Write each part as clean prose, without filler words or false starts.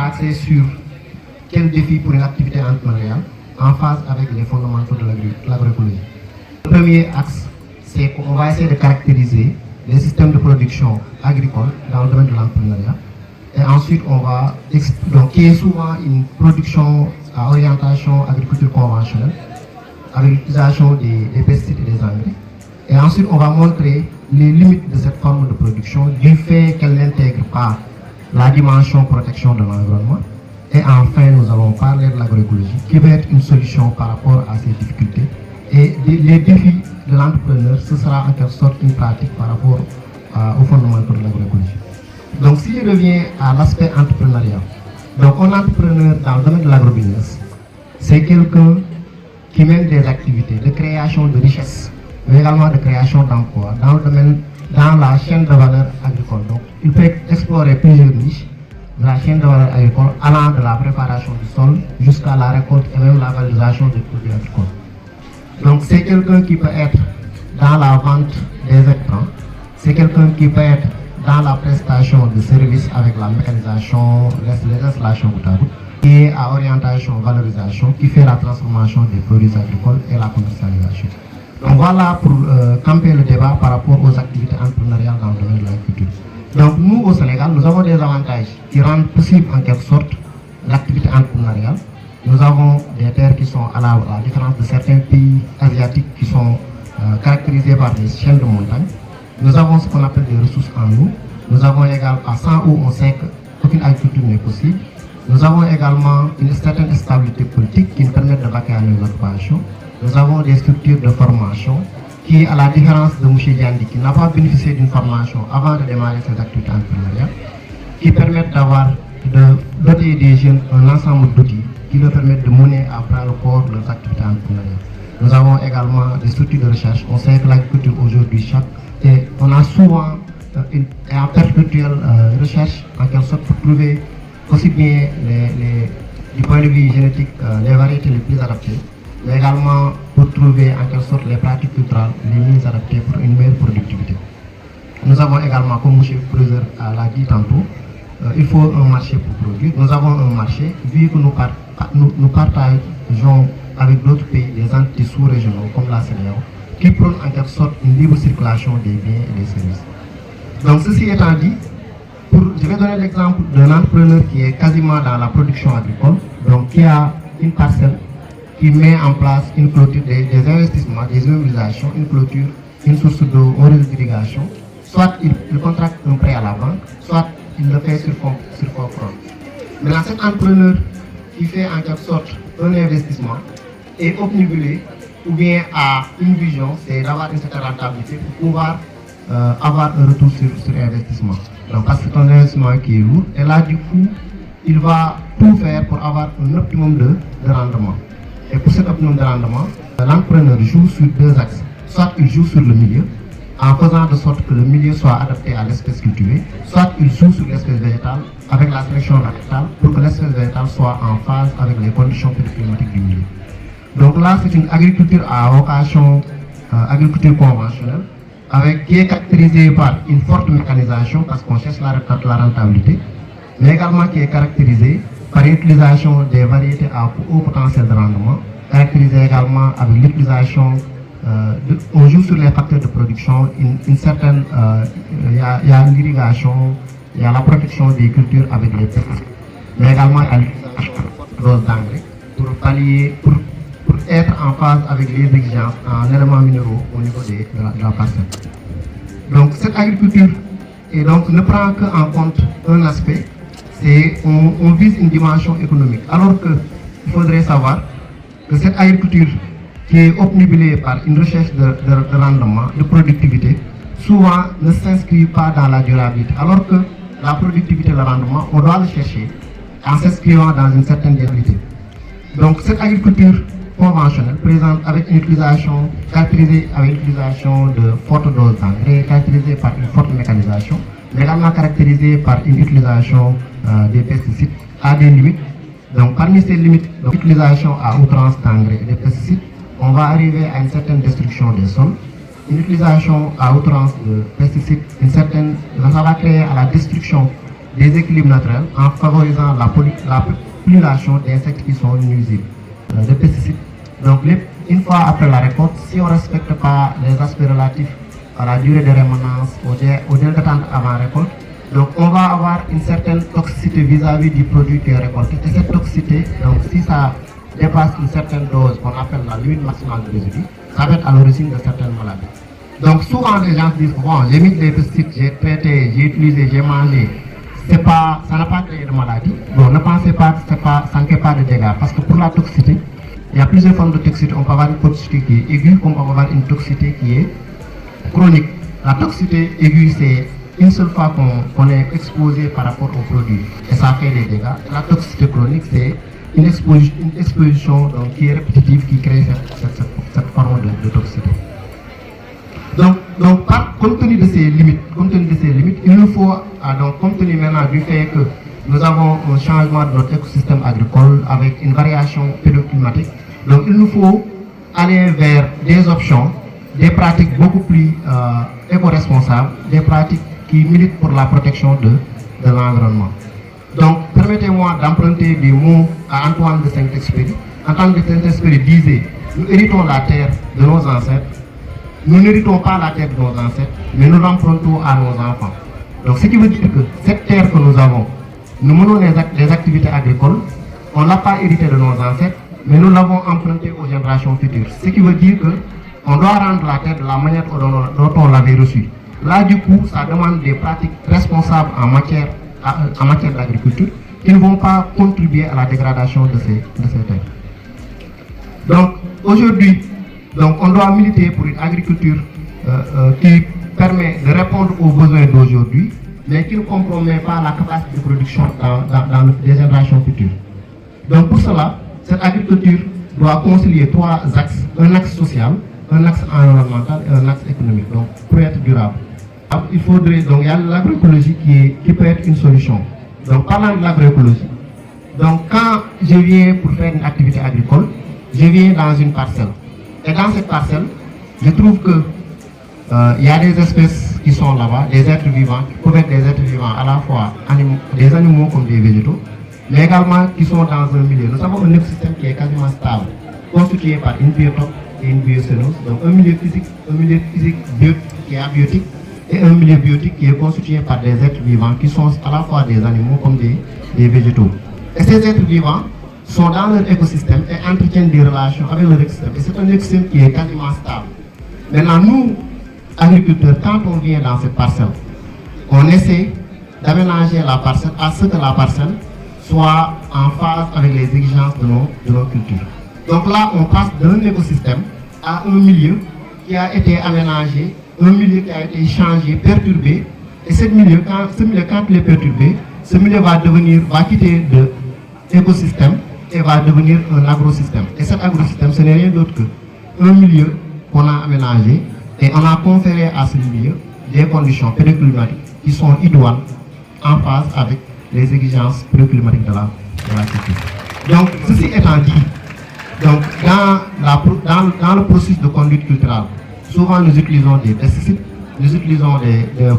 sera axé sur quels défis pour une activité entrepreneuriale en phase avec les fondamentaux de l'agroécologie. Le premier axe, c'est qu'on va essayer de caractériser les systèmes de production agricole dans le domaine de l'entrepreneuriat. Et ensuite, on va donc qui est souvent une production à orientation agriculture conventionnelle, avec l'utilisation des pesticides et des engrais. Et ensuite, on va montrer les limites de cette forme de production du fait qu'elle n'intègre pas la dimension protection de l'environnement. Et enfin, nous allons parler de l'agroécologie, qui va être une solution par rapport à ces difficultés. Et les défis de l'entrepreneur, ce sera en quelque sorte une pratique par rapport aux fondamentaux de l'agroécologie. Donc, si je reviens à l'aspect entrepreneurial, donc un entrepreneur dans le domaine de l'agrobusiness, c'est quelqu'un qui mène des activités de création de richesses, mais également de création d'emplois dans le domaine, dans la chaîne de valeur agricole. Donc, il peut explorer plusieurs niches de la chaîne de valeur agricole, allant de la préparation du sol jusqu'à la récolte et même la valorisation des produits agricoles. Donc, c'est quelqu'un qui peut être dans la vente des intrants, c'est quelqu'un qui peut être dans la prestation de services avec la mécanisation, les installations bout à bout, et à orientation, valorisation, qui fait la transformation des produits agricoles et la commercialisation. Donc voilà pour camper le débat par rapport aux activités entrepreneuriales dans le domaine de l'agriculture. Donc nous au Sénégal, nous avons des avantages qui rendent possible en quelque sorte l'activité entrepreneuriale. Nous avons des terres qui sont à la différence de certains pays asiatiques qui sont caractérisés par des chaînes de montagnes. Nous avons ce qu'on appelle des ressources en eau. Nous avons également, à 100 eau, on sait qu'aucune agriculture n'est possible. Nous avons également une certaine stabilité politique qui nous permet de vaquer à nos occupations. Nous avons des structures de formation qui, à la différence de M. Diandi, qui n'a pas bénéficié d'une formation avant de démarrer ses activités entrepreneuriales, qui permettent de doter des jeunes un ensemble d'outils qui leur permettent de mener à bras le corps leurs activités entrepreneuriales. Nous avons également des structures de recherche. On sait que l'agriculture aujourd'hui et on a souvent en perpétuelle recherche en quelque sorte pour trouver aussi bien du point de vue génétique les variétés les plus adaptées, mais également pour trouver en quelque sorte les pratiques culturelles les mieux adaptées pour une meilleure productivité. Nous avons également, comme M. Preuser l'a dit tantôt, il faut un marché pour produire. Nous avons un marché, vu que nous partageons avec d'autres pays, des entités sous-régionaux comme la CEDEAO, qui prônent en quelque sorte une libre circulation des biens et des services. Donc ceci étant dit, je vais donner l'exemple d'un entrepreneur qui est quasiment dans la production agricole, donc qui a une parcelle, qui met en place une clôture, des investissements, des immobilisations, une clôture, une source d'eau, un réseau d'irrigation, soit il contracte un prêt à la banque, soit il le fait sur fonds propres. Maintenant, cet entrepreneur qui fait en quelque sorte un investissement est obnubilé ou bien a une vision, c'est d'avoir une certaine rentabilité pour pouvoir avoir un retour sur investissement. Donc, parce que c'est un investissement qui est lourd, et là, du coup, il va tout faire pour avoir un optimum de rendement. Et pour cet optimum de rendement, l'entrepreneur joue sur deux axes. Soit il joue sur le milieu, en faisant de sorte que le milieu soit adapté à l'espèce cultivée, soit il joue sur l'espèce végétale avec la sélection végétale pour que l'espèce végétale soit en phase avec les conditions climatiques du milieu. Donc là, c'est une agriculture à vocation agriculture conventionnelle, qui est caractérisée par une forte mécanisation parce qu'on cherche la rentabilité, mais également qui est caractérisée par l'utilisation des variétés à haut potentiel de rendement, caractérisée également avec l'utilisation, on joue sur les facteurs de production, une certaine, il y a l'irrigation, il y a la protection des cultures avec les pesticides, mais également il y a l'utilisation de doses d'engrais pour pallier, pour être en phase avec les exigences en éléments minéraux au niveau de la parcelle. Donc cette agriculture ne prend qu'en compte un aspect, c'est on vise une dimension économique. Alors qu'il faudrait savoir que cette agriculture qui est obnubilée par une recherche de rendement, de productivité, souvent ne s'inscrit pas dans la durabilité. Alors que la productivité et le rendement, on doit le chercher en s'inscrivant dans une certaine durabilité. Donc cette agriculture conventionnelle présente avec une utilisation caractérisée avec l'utilisation de fortes doses d'engrais, caractérisée par une forte mécanisation, mais également caractérisée par une utilisation des pesticides à des limites. Donc parmi ces limites, l'utilisation à outrance d'engrais et de pesticides, on va arriver à une certaine destruction des sols. Une utilisation à outrance de pesticides, ça va créer à la destruction des équilibres naturels en favorisant la population d'insectes qui sont nuisibles, de pesticides. Donc, une fois après la récolte, si on ne respecte pas les aspects relatifs à la durée de rémanence, au délai d'attente avant récolte, donc on va avoir une certaine toxicité vis-à-vis du produit qui est récolté. Et cette toxicité, donc si ça dépasse une certaine dose qu'on appelle la limite maximale de résidu, ça va être à l'origine de certaines maladies. Donc souvent les gens disent, bon, j'ai mis des pesticides, j'ai traité, j'ai utilisé, j'ai mangé, ça n'a pas créé de maladie. Bon, ne pensez pas que ça ne crée pas de dégâts, parce que pour la toxicité, il y a plusieurs formes de toxicité. On peut avoir une toxicité qui est aiguë, comme on peut avoir une toxicité qui est chronique. La toxicité aiguë, c'est une seule fois qu'on est exposé par rapport au produit et ça fait des dégâts. La toxicité chronique, c'est une exposition donc, qui est répétitive, qui crée cette forme de toxicité. Donc compte tenu de ces limites, il nous faut, donc, compte tenu maintenant du fait que nous avons un changement de notre écosystème agricole avec une variation pédoclimatique, donc il nous faut aller vers des options, des pratiques beaucoup plus éco-responsables, des pratiques qui militent pour la protection de l'environnement. Donc, permettez-moi d'emprunter des mots à Antoine de Saint-Exupéry. Antoine de Saint-Exupéry disait, nous héritons la terre de nos ancêtres, nous n'héritons pas la terre de nos ancêtres, mais nous l'empruntons à nos enfants. Donc, ce qui veut dire que cette terre que nous avons, nous menons les activités agricoles, on ne l'a pas hérité de nos ancêtres, mais nous l'avons empruntée aux générations futures. Ce qui veut dire qu'on doit rendre la terre de la manière dont on l'avait reçue. Là, du coup, ça demande des pratiques responsables en matière d'agriculture qui ne vont pas contribuer à la dégradation de ces terres. Donc, aujourd'hui, on doit militer pour une agriculture qui permet de répondre aux besoins d'aujourd'hui, mais qui ne compromet pas la capacité de production dans les générations futures. Donc, pour cela, cette agriculture doit concilier trois axes, un axe social, un axe environnemental et un axe économique, donc pour être durable. Il y a l'agroécologie qui peut être une solution. Donc, parlant de l'agroécologie, donc quand je viens pour faire une activité agricole, je viens dans une parcelle. Et dans cette parcelle, je trouve que il y a des espèces qui sont là-bas, des êtres vivants, qui peuvent être des êtres vivants à la fois des animaux comme des végétaux, mais également qui sont dans un milieu. Nous avons un écosystème qui est quasiment stable, constitué par une biotope et une biocénose, donc un milieu physique qui est abiotique, et un milieu biotique qui est constitué par des êtres vivants qui sont à la fois des animaux comme des végétaux. Et ces êtres vivants sont dans leur écosystème et entretiennent des relations avec leur écosystème. Et c'est un écosystème qui est quasiment stable. Maintenant, nous, agriculteurs, quand on vient dans cette parcelle, on essaie d'aménager la parcelle à ce que la parcelle soit en phase avec les exigences de nos cultures. Donc là, on passe d'un écosystème à un milieu qui a été aménagé, un milieu qui a été changé, perturbé. Et ce milieu, quand il est perturbé, ce milieu va quitter de l'écosystème et va devenir un agrosystème. Et cet agrosystème, ce n'est rien d'autre qu'un milieu qu'on a aménagé et on a conféré à ce milieu des conditions pédoclimatiques qui sont idoines en phase avec les exigences pédoclimatiques de la culture. Donc, ceci étant dit, donc, dans le processus de conduite culturelle, souvent nous utilisons des pesticides, nous utilisons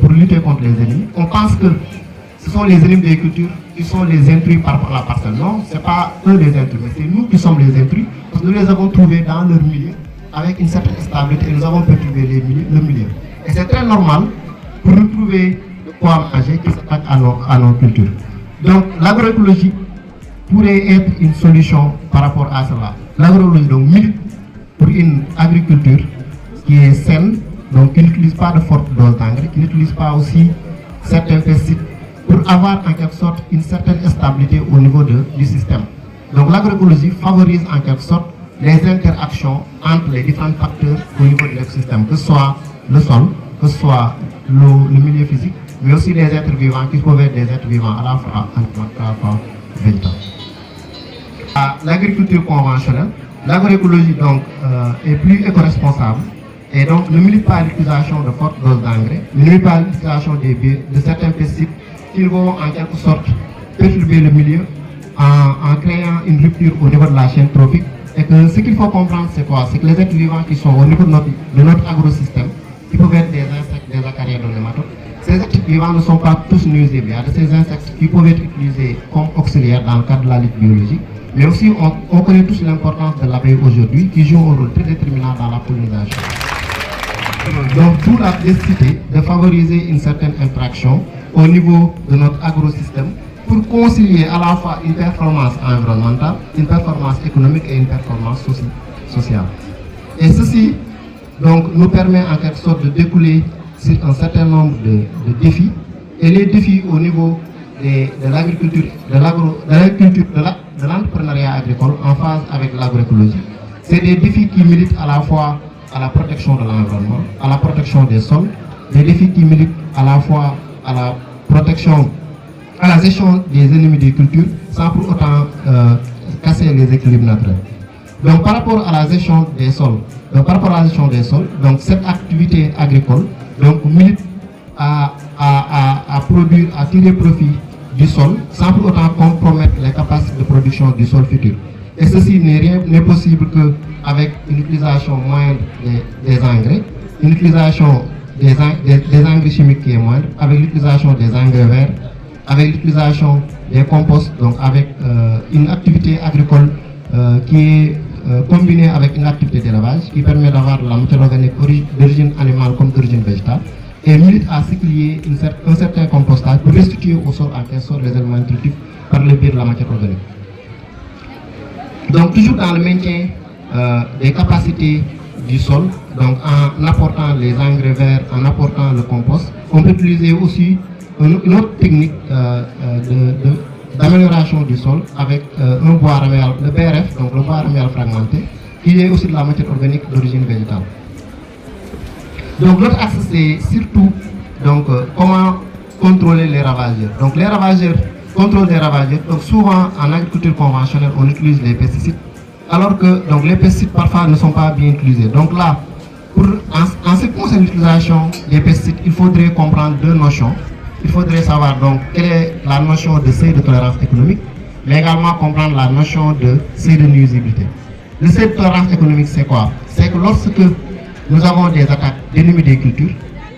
pour lutter contre les ennemis. On pense que ce sont les ennemis des cultures qui sont les intrus par rapport à la parcelle. Non, ce n'est pas eux les intrus, mais c'est nous qui sommes les intrus, parce que nous les avons trouvés dans leur milieu avec une certaine stabilité et nous avons perturbé le milieu. Et c'est très normal pour nous trouver de quoi manger qui s'attaque à nos cultures. Donc l'agroécologie pourrait être une solution par rapport à cela. L'agroécologie donc milite pour une agriculture qui est saine, donc qui n'utilise pas de forte dose d'engrais, qui n'utilise pas aussi certains pesticides, pour avoir en quelque sorte une certaine stabilité au niveau du système. Donc l'agroécologie favorise en quelque sorte les interactions entre les différents facteurs au niveau de l'écosystème, que ce soit le sol, que ce soit le milieu physique, mais aussi les êtres vivants qui peuvent être des êtres vivants à la fois végétaux. L'agriculture conventionnelle, l'agroécologie donc est plus éco-responsable et donc ne milite pas l'utilisation de fortes doses d'engrais, ne milite pas l'utilisation de certains pesticides qui vont en quelque sorte perturber le milieu en créant une rupture au niveau de la chaîne trophique. Et que ce qu'il faut comprendre, c'est quoi? C'est que les êtres vivants qui sont au niveau de notre agrosystème, qui peuvent être des insectes, des acariens, des nématodes, ces êtres insectes vivants ne sont pas tous nuisibles. Il y a de ces insectes qui peuvent être utilisés comme auxiliaires dans le cadre de la lutte biologique. Mais aussi, on connaît tous l'importance de l'abeille aujourd'hui, qui joue un rôle très déterminant dans la pollinisation. Donc, d'où la nécessité de favoriser une certaine interaction au niveau de notre agrosystème pour concilier à la fois une performance environnementale, une performance économique et une performance sociale. Et ceci donc, nous permet en quelque sorte de découler sur un certain nombre de défis. Et les défis au niveau de l'agriculture, de l'entrepreneuriat agricole en phase avec l'agroécologie. C'est des défis qui militent à la fois à la protection de l'environnement, à la protection des sols, des défis qui militent à la fois à la protection, à la gestion des ennemis des cultures, sans pour autant casser les équilibres naturels. Donc par rapport à la gestion des sols, donc cette activité agricole donc milite à produire, à tirer profit du sol, sans pour autant compromettre les capacités de production du sol futur. Et ceci n'est possible qu'avec une utilisation moindre des engrais, une utilisation des engrais chimiques qui est moindre, avec l'utilisation des engrais verts, avec l'utilisation des composts, donc avec une activité agricole qui est combinée avec une activité d'élevage qui permet d'avoir de la matière organique d'origine animale comme d'origine végétale, et milite à ce qu'il y ait un certain compostage pour restituer au sol en quelque sorte les éléments nutritifs par le biais de la matière organique. Donc toujours dans le maintien des capacités du sol, donc en apportant les engrais verts, en apportant le compost, on peut utiliser aussi une autre technique d'amélioration du sol avec un bois raméal, le BRF, donc le bois raméal fragmenté, qui est aussi de la matière organique d'origine végétale. Donc l'autre axe, c'est surtout donc, comment contrôler les ravageurs. Donc les ravageurs, contrôle des ravageurs, donc souvent en agriculture conventionnelle, on utilise les pesticides, alors que donc, les pesticides parfois ne sont pas bien utilisés. Donc là, en ce qui concerne l'utilisation des pesticides, il faudrait comprendre deux notions. Il faudrait savoir donc quelle est la notion de seuil de tolérance économique, mais également comprendre la notion de seuil de nuisibilité. Le seuil de tolérance économique, c'est quoi? C'est que lorsque nous avons des attaques d'ennemis des cultures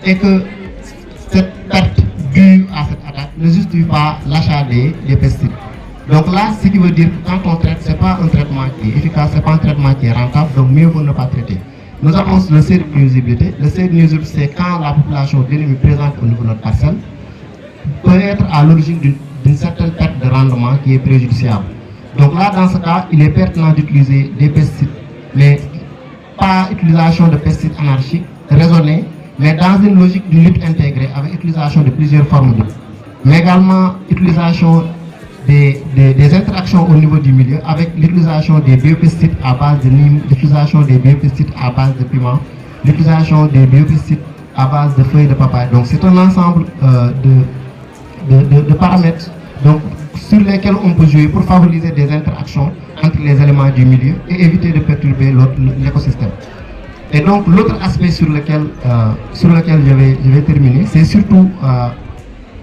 et que cette perte due à cette attaque ne justifie pas l'achat des pesticides. Donc là, ce qui veut dire que quand on traite, ce n'est pas un traitement qui est efficace, ce n'est pas un traitement qui est rentable, donc mieux vaut ne pas traiter. Nous avons le seuil de nuisibilité. Le seuil de nuisibilité, c'est quand la population d'ennemis présente au niveau de notre parcelle peut être à l'origine d'une certaine perte de rendement qui est préjudiciable. Donc là, dans ce cas, il est pertinent d'utiliser des pesticides, mais pas utilisation de pesticides anarchiques, raisonnés, mais dans une logique de lutte intégrée avec utilisation de plusieurs formes d'eau. Mais également utilisation des interactions au niveau du milieu avec l'utilisation des biopesticides à base de Nîmes, l'utilisation des biopesticides à base de piment, l'utilisation des biopesticides à base de feuilles de papaye. Donc c'est un ensemble de paramètres donc, sur lesquels on peut jouer pour favoriser des interactions entre les éléments du milieu et éviter de perturber l'écosystème. Et donc l'autre aspect sur lequel je vais terminer, c'est surtout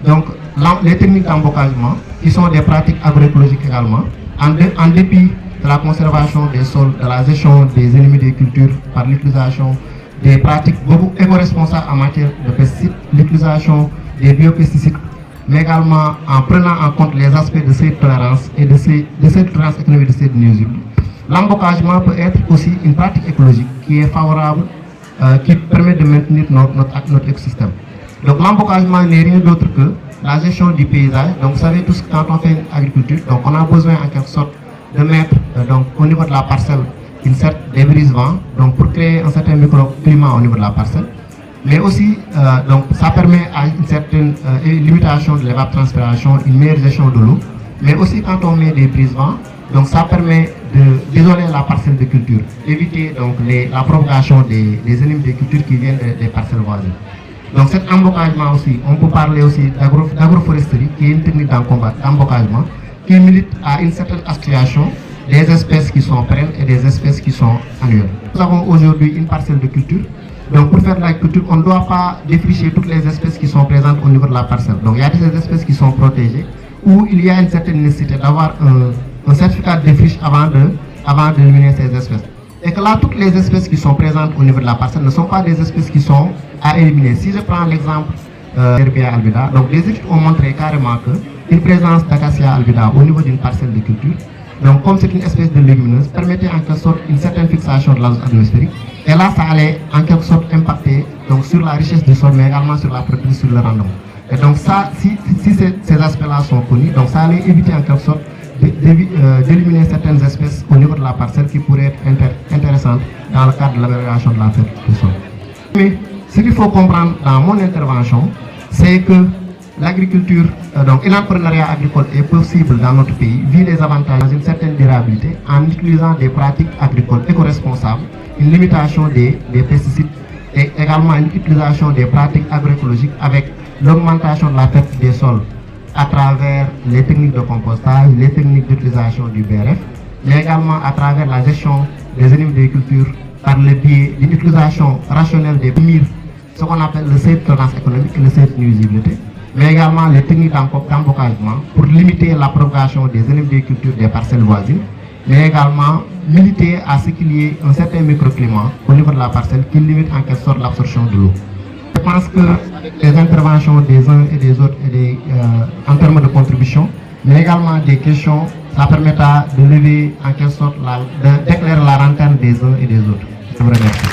donc, les techniques d'embocagement qui sont des pratiques agroécologiques également, en dépit de la conservation des sols, de la gestion des ennemis des cultures par l'utilisation des pratiques beaucoup éco-responsables en matière de pesticides, l'utilisation des biopesticides, mais également en prenant en compte les aspects de cette tolérance et de cette tolérance économique de cette nuisible. L'embocagement peut être aussi une pratique écologique qui est favorable, qui permet de maintenir notre écosystème. Donc l'embocagement n'est rien d'autre que la gestion du paysage. Donc vous savez tous que quand on fait une agriculture, donc on a besoin en quelque sorte de mettre donc, au niveau de la parcelle une certaine débrise-vent, donc pour créer un certain microclimat au niveau de la parcelle. Mais aussi, donc, ça permet à une certaine limitation de l'évapotranspiration, une meilleure gestion de l'eau. Mais aussi quand on met des brise-vents, donc ça permet d'isoler la parcelle de culture, éviter donc la propagation des ennemis des cultures qui viennent des parcelles voisines. Donc cet embocagement aussi, on peut parler aussi d'agroforesterie, qui est une technique d'embocagement, qui milite à une certaine association des espèces qui sont pérennes et des espèces qui sont annuelles. Nous avons aujourd'hui une parcelle de culture. Donc pour faire de l'agriculture, on ne doit pas défricher toutes les espèces qui sont présentes au niveau de la parcelle. Donc il y a des espèces qui sont protégées, où il y a une certaine nécessité d'avoir un certificat de défriche avant d'éliminer ces espèces. Et que là, toutes les espèces qui sont présentes au niveau de la parcelle ne sont pas des espèces qui sont à éliminer. Si je prends l'exemple Herbia albida. Donc les études ont montré carrément qu'une présence d'Acacia albida au niveau d'une parcelle de culture, donc comme c'est une espèce de légumineuse, permettait en quelque sorte une certaine fixation de l'azote atmosphérique. Et là, ça allait en quelque sorte impacter donc, sur la richesse du sol, mais également sur la production, sur le rendement. Et donc ça, si ces aspects-là sont connus, donc ça allait éviter en quelque sorte d'éliminer certaines espèces au niveau de la parcelle qui pourraient être intéressantes dans le cadre de l'amélioration de la fertilité du sol. Mais ce qu'il faut comprendre dans mon intervention, c'est que l'agriculture, donc l'entrepreneuriat agricole est possible dans notre pays, vu les avantages d'une certaine durabilité en utilisant des pratiques agricoles éco-responsables, une limitation des pesticides et également une utilisation des pratiques agroécologiques avec l'augmentation de la fertilité des sols à travers les techniques de compostage, les techniques d'utilisation du BRF, mais également à travers la gestion des ennemis des cultures par le biais d'une utilisation rationnelle des murs, ce qu'on appelle le seuil de tolérance économique et le seuil de nuisibilité, mais également les techniques d'embocagement pour limiter la propagation des ennemis des cultures des parcelles voisines, mais également militer à ce qu'il y ait un certain microclimat au niveau de la parcelle qui limite en quelque sorte l'absorption de l'eau. Je pense que les interventions des uns et des autres en termes de contribution, mais également des questions, ça permettra de lever en quelque sorte, d'éclairer la lanterne des uns et des autres. Je vous remercie.